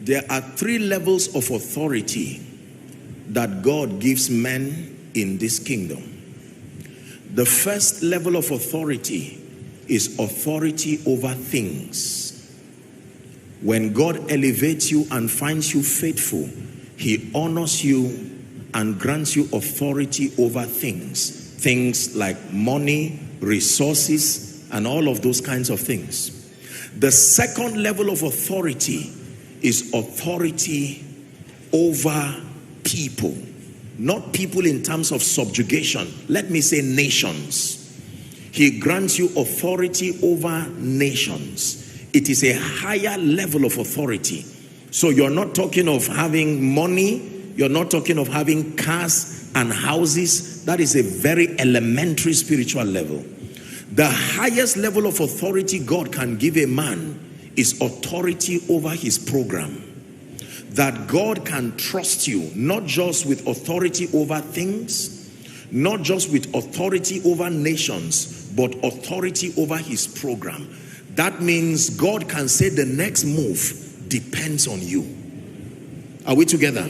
There are three levels of authority that God gives men in this kingdom. The first level of authority is authority over things. When God elevates you and finds you faithful, he honors you and grants you authority over things. Things like money, resources, and all of those kinds of things. The second level of authority is authority over people. Not people in terms of subjugation. Let me say nations. He grants you authority over nations. It is a higher level of authority. So you're not talking of having money. You're not talking of having cars and houses. That is a very elementary spiritual level. The highest level of authority God can give a man is authority over his program. That God can trust you, not just with authority over things, not just with authority over nations, but authority over his program. That means God can say the next move depends on you. Are we together?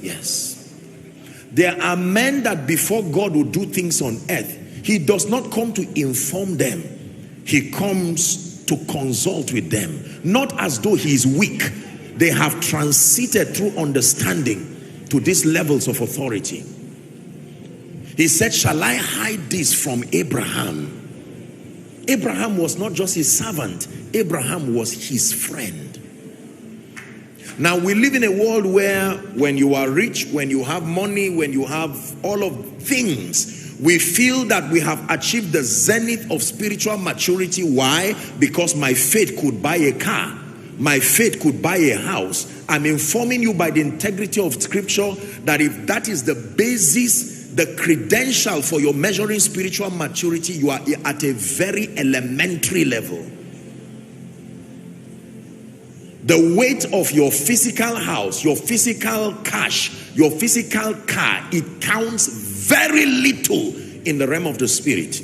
Yes. There are men that before God will do things on earth, he does not come to inform them. He comes to consult with them. Not as though he is weak. They have transited through understanding to these levels of authority. He said, shall I hide this from Abraham? Abraham was not just his servant. Abraham was his friend. Now we live in a world where when you are rich, when you have money, when you have all of things, we feel that we have achieved the zenith of spiritual maturity. Why? Because my faith could buy a car. My faith could buy a house. I'm informing you by the integrity of scripture that if that is the basis, the credential for your measuring spiritual maturity, you are at a very elementary level. The weight of your physical house, your physical cash, your physical car, it counts very little in the realm of the spirit.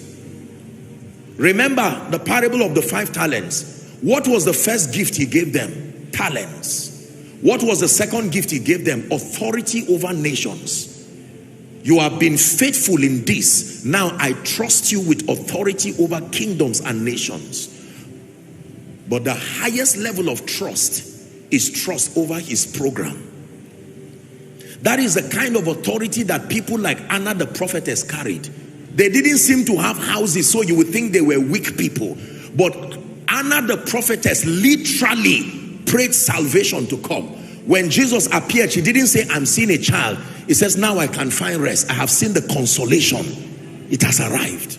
Remember the parable of the 5 talents. What was the first gift he gave them? Talents. What was the second gift he gave them? Authority over nations. You have been faithful in this. Now I trust you with authority over kingdoms and nations. But the highest level of trust is trust over his program. That is the kind of authority that people like Anna the prophetess carried. They didn't seem to have houses, so you would think they were weak people. But Anna the prophetess literally prayed salvation to come. When Jesus appeared, she didn't say, I'm seeing a child. It says, now I can find rest. I have seen the consolation. It has arrived.